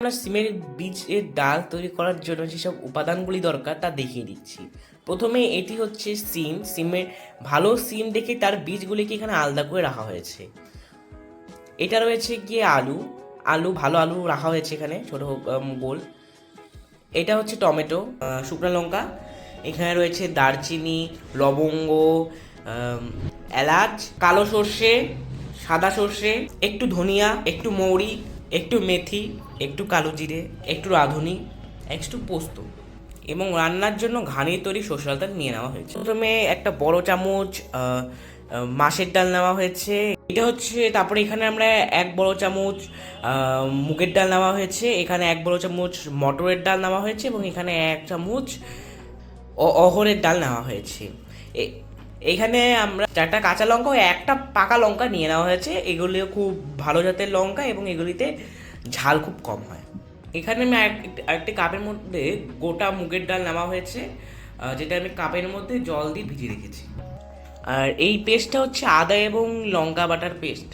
আমরা সিমের বীজের ডাল তৈরি করার জন্য যেসব উপাদানগুলি দরকার তা দেখিয়ে দিচ্ছি। প্রথমে এটি হচ্ছে সিমের ভালো সিম দেখে তার বীজগুলিকে এখানে আলাদা করে রাখা হয়েছে। এটা রয়েছে গিয়ে আলু ভালো আলু রাখা হয়েছে এখানে ছোট গোল। এটা হচ্ছে টমেটো, শুকনো লঙ্কা, এখানে রয়েছে দারচিনি, লবঙ্গ, এলাচ, কালো সর্ষে, সাদা সর্ষে, একটু ধনিয়া, একটু মৌরি, একটু মেথি, একটু কালো জিরে, একটু রাঁধুনি, একটু পোস্ত এবং রান্নার জন্য ঘানির তৈরি সরষের তেল নিয়ে নেওয়া হয়েছে। প্রথমে একটা বড় চামচ মাছের ডাল নেওয়া হয়েছে। এটা হচ্ছে, তারপরে এখানে আমরা এক বড় চামচ মুগের ডাল নেওয়া হয়েছে, এখানে এক বড় চামচ মটরের ডাল নেওয়া হয়েছে এবং এখানে এক চামচ অহরের ডাল নেওয়া হয়েছে। এখানে আমরা 4টা কাঁচা লঙ্কা ও একটা পাকা লঙ্কা নিয়ে নেওয়া হয়েছে। এগুলি খুব ভালো জাতের লঙ্কা এবং এগুলিতে ঝাল খুব কম হয়। এখানে আমি একটি কাপের মধ্যে গোটা মুগের ডাল নেওয়া হয়েছে, যেটা আমি কাপের মধ্যে জল দিয়ে ভিজিয়ে রেখেছি। আর এই পেস্টটা হচ্ছে আদা এবং লঙ্কা বাটার পেস্ট।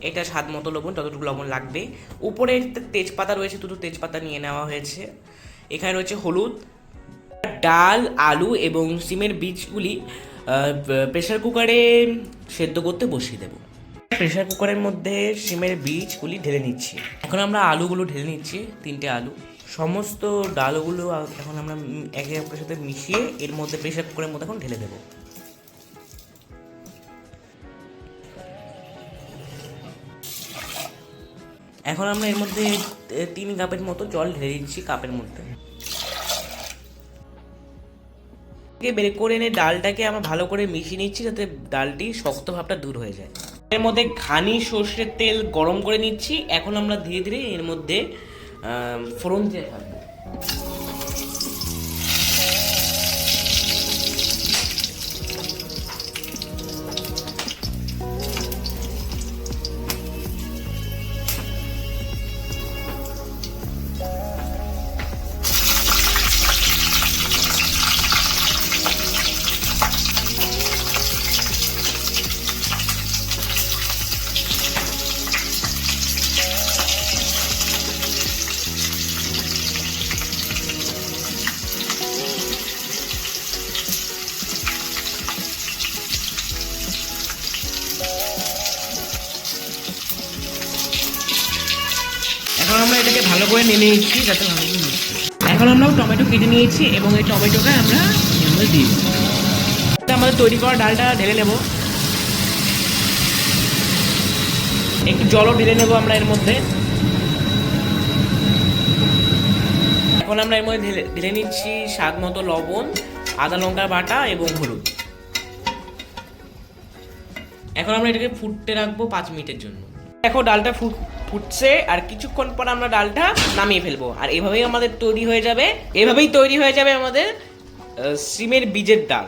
এটা স্বাদ মতো লবণ, যতটুকু লবণ লাগবে। উপরে তেজপাতা রয়েছে, দুটো তেজপাতা নিয়ে নেওয়া হয়েছে। এখানে রয়েছে হলুদ। ডাল, আলু এবং সিমের বীজগুলি প্রেসার কুকারে সেদ্ধ করতে বসিয়ে দেবো। প্রেসার কুকারের মধ্যে সিমের বীজগুলি ঢেলে নিচ্ছি। এখন আমরা আলুগুলো ঢেলে নিচ্ছি, 3টে আলু। সমস্ত ডালগুলো এখন আমরা একে অপরের সাথে মিশিয়ে এর মধ্যে প্রেসার কুকারের মধ্যে এখন ঢেলে দেবো। এখন আমরা এর মধ্যে 3 কাপের মতো জল ঢেলে দিচ্ছি কাপের মধ্যে। বের করে এনে ডালটাকে আমরা ভালো করে মিশিয়ে নিচ্ছি যাতে ডালটি শক্ত ভাবটা দূর হয়ে যায়। এর মধ্যে ঘানি সর্ষের তেল গরম করে নিচ্ছি। এখন আমরা ধীরে ধীরে এর মধ্যে ফোড়ন দিয়ে থাকবো। এখন আমরা এটাকে ভালো করে নেড়ে নিচ্ছি যাতে ভালো করে মিশে। এখন আমরা টমেটো কেটে নিয়েছি এবং এই টমেটোটা আমরা এর মধ্যে দিয়ে দিই। আমাদের তৈরি করা ডালটা ঢেলে নেব। একটু জলও ঢেলে নেব আমরা এর মধ্যে। এখন আমরা এর মধ্যে ঢেলে নিচ্ছি স্বাদ মতো লবণ, আদা লঙ্কার বাটা এবং হলুদ। এখন আমরা এটাকে ফুটতে রাখবো 5 মিনিটের জন্য। দেখো ডালটা ফুটছে আর কিছুক্ষণ পর আমরা ডালটা নামিয়ে ফেলবো। আর এভাবেই আমাদের তৈরি হয়ে যাবে আমাদের সিমের বীজের ডাল।